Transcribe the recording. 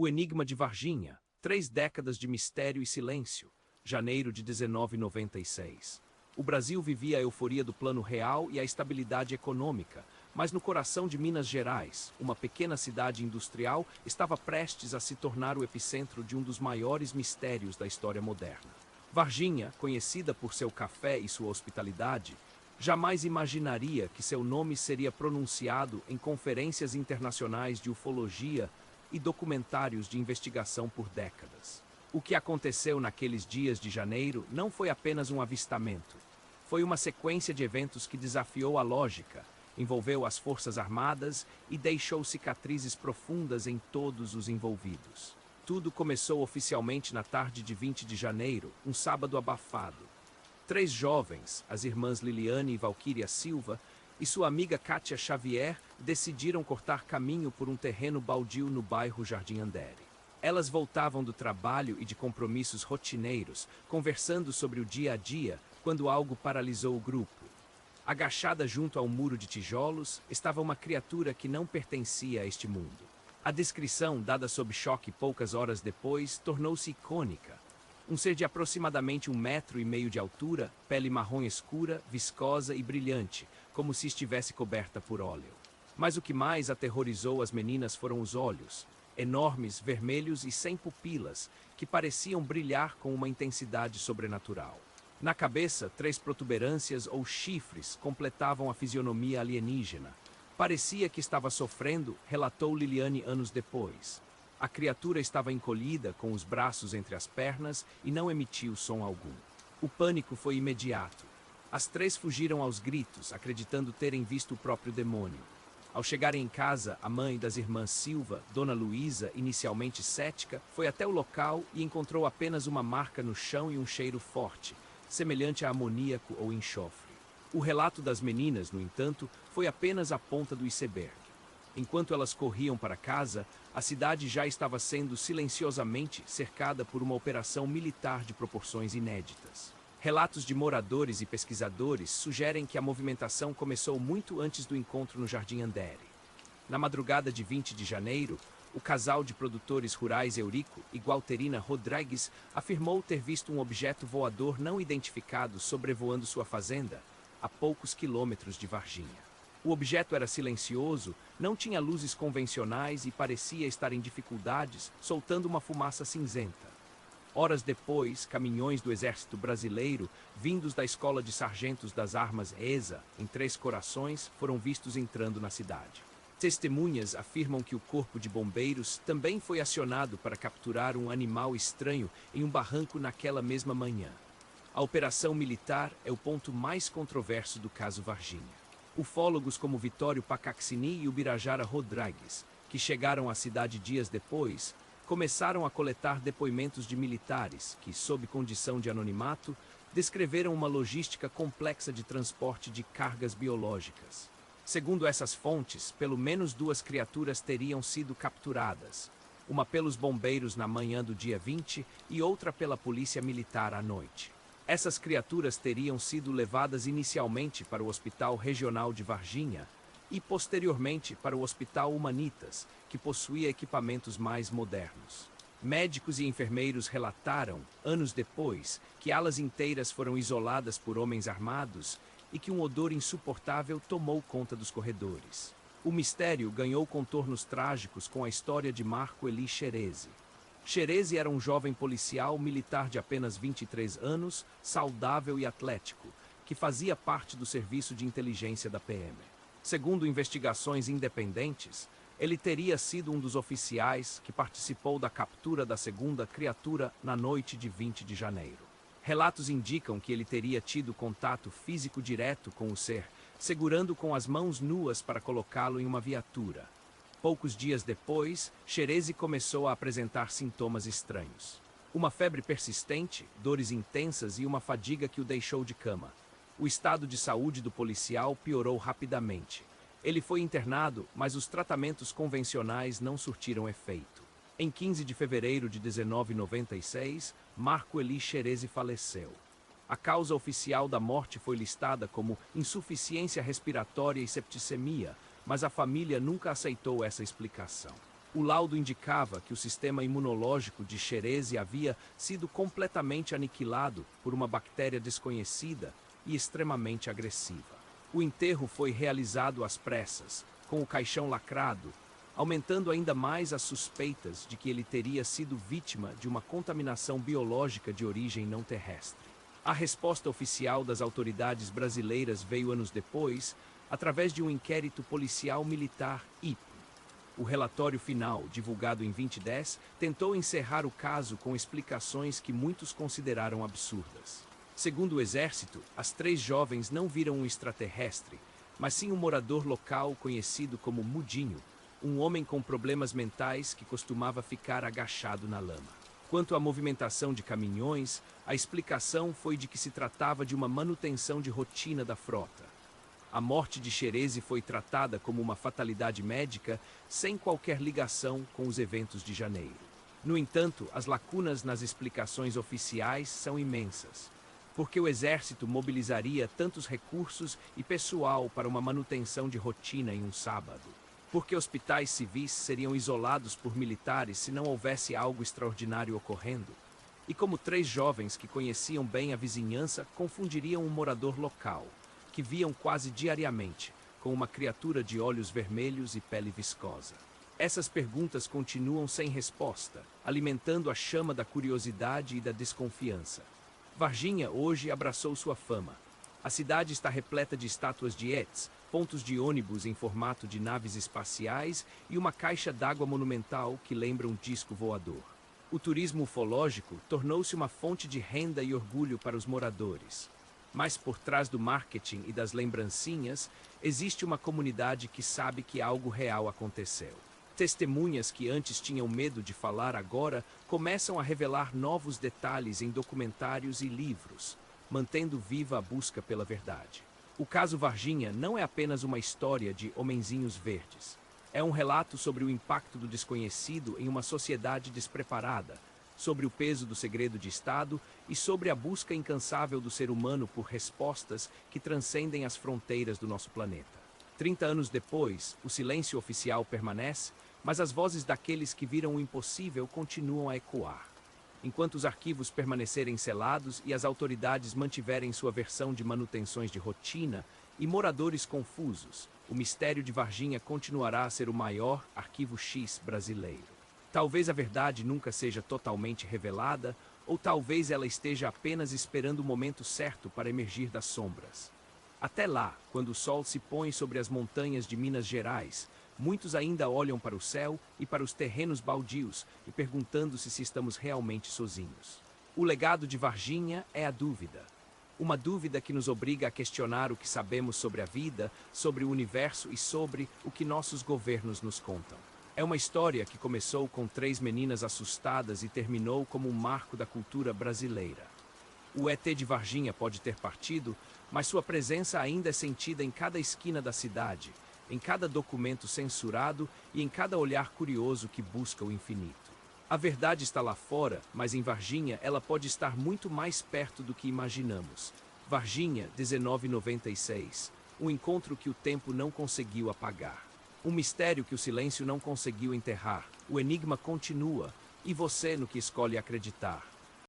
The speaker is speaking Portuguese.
O Enigma de Varginha, 3 décadas de mistério e silêncio, janeiro de 1996. O Brasil vivia a euforia do Plano Real e a estabilidade econômica, mas no coração de Minas Gerais, uma pequena cidade industrial estava prestes a se tornar o epicentro de um dos maiores mistérios da história moderna. Varginha, conhecida por seu café e sua hospitalidade, jamais imaginaria que seu nome seria pronunciado em conferências internacionais de ufologia e documentários de investigação por décadas. O que aconteceu naqueles dias de janeiro não foi apenas um avistamento. Foi uma sequência de eventos que desafiou a lógica, envolveu as Forças Armadas e deixou cicatrizes profundas em todos os envolvidos. Tudo começou oficialmente na tarde de 20 de janeiro, um sábado abafado. 3 jovens, as irmãs Liliane e Valquíria Silva, e sua amiga Kátia Xavier, decidiram cortar caminho por um terreno baldio no bairro Jardim Andere. Elas voltavam do trabalho e de compromissos rotineiros, conversando sobre o dia a dia, quando algo paralisou o grupo. Agachada junto ao muro de tijolos, estava uma criatura que não pertencia a este mundo. A descrição, dada sob choque poucas horas depois, tornou-se icônica. Um ser de aproximadamente 1,5 metros de altura, pele marrom escura, viscosa e brilhante, como se estivesse coberta por óleo. Mas o que mais aterrorizou as meninas foram os olhos, enormes, vermelhos e sem pupilas, que pareciam brilhar com uma intensidade sobrenatural. Na cabeça, 3 protuberâncias ou chifres completavam a fisionomia alienígena. Parecia que estava sofrendo, relatou Liliane anos depois. A criatura estava encolhida, com os braços entre as pernas, e não emitiu som algum. O pânico foi imediato. As 3 fugiram aos gritos, acreditando terem visto o próprio demônio. Ao chegarem em casa, a mãe das irmãs Silva, Dona Luísa, inicialmente cética, foi até o local e encontrou apenas uma marca no chão e um cheiro forte, semelhante a amoníaco ou enxofre. O relato das meninas, no entanto, foi apenas a ponta do iceberg. Enquanto elas corriam para casa, a cidade já estava sendo silenciosamente cercada por uma operação militar de proporções inéditas. Relatos de moradores e pesquisadores sugerem que a movimentação começou muito antes do encontro no Jardim Andere. Na madrugada de 20 de janeiro, o casal de produtores rurais Eurico e Gualterina Rodrigues afirmou ter visto um objeto voador não identificado sobrevoando sua fazenda, a poucos quilômetros de Varginha. O objeto era silencioso, não tinha luzes convencionais e parecia estar em dificuldades, soltando uma fumaça cinzenta. Horas depois, caminhões do Exército Brasileiro, vindos da Escola de Sargentos das Armas ESA, em Três Corações, foram vistos entrando na cidade. Testemunhas afirmam que o Corpo de Bombeiros também foi acionado para capturar um animal estranho em um barranco naquela mesma manhã. A operação militar é o ponto mais controverso do caso Varginha. Ufólogos como Vitório Pacaxini e Ubirajara Rodrigues, que chegaram à cidade dias depois, começaram a coletar depoimentos de militares que, sob condição de anonimato, descreveram uma logística complexa de transporte de cargas biológicas. Segundo essas fontes, pelo menos 2 criaturas teriam sido capturadas, uma pelos bombeiros na manhã do dia 20 e outra pela polícia militar à noite. Essas criaturas teriam sido levadas inicialmente para o Hospital Regional de Varginha e, posteriormente, para o Hospital Humanitas, que possuía equipamentos mais modernos. Médicos e enfermeiros relataram, anos depois, que alas inteiras foram isoladas por homens armados e que um odor insuportável tomou conta dos corredores. O mistério ganhou contornos trágicos com a história de Marco Eli Xerezi. Xerezi era um jovem policial militar de apenas 23 anos, saudável e atlético, que fazia parte do serviço de inteligência da PM. Segundo investigações independentes, ele teria sido um dos oficiais que participou da captura da segunda criatura na noite de 20 de janeiro. Relatos indicam que ele teria tido contato físico direto com o ser, segurando com as mãos nuas para colocá-lo em uma viatura. Poucos dias depois, Xerezi começou a apresentar sintomas estranhos. Uma febre persistente, dores intensas e uma fadiga que o deixou de cama. O estado de saúde do policial piorou rapidamente. Ele foi internado, mas os tratamentos convencionais não surtiram efeito. Em 15 de fevereiro de 1996, Marco Eli Xerezi faleceu. A causa oficial da morte foi listada como insuficiência respiratória e septicemia, mas a família nunca aceitou essa explicação. O laudo indicava que o sistema imunológico de Xerese havia sido completamente aniquilado por uma bactéria desconhecida e extremamente agressiva. O enterro foi realizado às pressas, com o caixão lacrado, aumentando ainda mais as suspeitas de que ele teria sido vítima de uma contaminação biológica de origem não terrestre. A resposta oficial das autoridades brasileiras veio anos depois, através de um inquérito policial militar IP. O relatório final, divulgado em 2010, tentou encerrar o caso com explicações que muitos consideraram absurdas. Segundo o exército, as 3 jovens não viram um extraterrestre, mas sim um morador local conhecido como Mudinho, um homem com problemas mentais que costumava ficar agachado na lama. Quanto à movimentação de caminhões, a explicação foi de que se tratava de uma manutenção de rotina da frota. A morte de Xerese foi tratada como uma fatalidade médica sem qualquer ligação com os eventos de janeiro. No entanto, as lacunas nas explicações oficiais são imensas. Porque o exército mobilizaria tantos recursos e pessoal para uma manutenção de rotina em um sábado? Porque hospitais civis seriam isolados por militares se não houvesse algo extraordinário ocorrendo? E como 3 jovens que conheciam bem a vizinhança confundiriam um morador local, que viam quase diariamente, com uma criatura de olhos vermelhos e pele viscosa? Essas perguntas continuam sem resposta, alimentando a chama da curiosidade e da desconfiança. Varginha hoje abraçou sua fama. A cidade está repleta de estátuas de ETs, pontos de ônibus em formato de naves espaciais e uma caixa d'água monumental que lembra um disco voador. O turismo ufológico tornou-se uma fonte de renda e orgulho para os moradores. Mas por trás do marketing e das lembrancinhas, existe uma comunidade que sabe que algo real aconteceu. Testemunhas que antes tinham medo de falar agora começam a revelar novos detalhes em documentários e livros, mantendo viva a busca pela verdade. O caso Varginha não é apenas uma história de homenzinhos verdes. É um relato sobre o impacto do desconhecido em uma sociedade despreparada, sobre o peso do segredo de Estado e sobre a busca incansável do ser humano por respostas que transcendem as fronteiras do nosso planeta. 30 anos depois, o silêncio oficial permanece, mas as vozes daqueles que viram o impossível continuam a ecoar. Enquanto os arquivos permanecerem selados e as autoridades mantiverem sua versão de manutenções de rotina e moradores confusos, o mistério de Varginha continuará a ser o maior arquivo X brasileiro. Talvez a verdade nunca seja totalmente revelada, ou talvez ela esteja apenas esperando o momento certo para emergir das sombras. Até lá, quando o sol se põe sobre as montanhas de Minas Gerais, muitos ainda olham para o céu e para os terrenos baldios e perguntando-se se estamos realmente sozinhos. O legado de Varginha é a dúvida. Uma dúvida que nos obriga a questionar o que sabemos sobre a vida, sobre o universo e sobre o que nossos governos nos contam. É uma história que começou com 3 meninas assustadas e terminou como um marco da cultura brasileira. O ET de Varginha pode ter partido, mas sua presença ainda é sentida em cada esquina da cidade, em cada documento censurado e em cada olhar curioso que busca o infinito. A verdade está lá fora, mas em Varginha ela pode estar muito mais perto do que imaginamos. Varginha, 1996. Um encontro que o tempo não conseguiu apagar. Um mistério que o silêncio não conseguiu enterrar. O enigma continua, e você no que escolhe acreditar.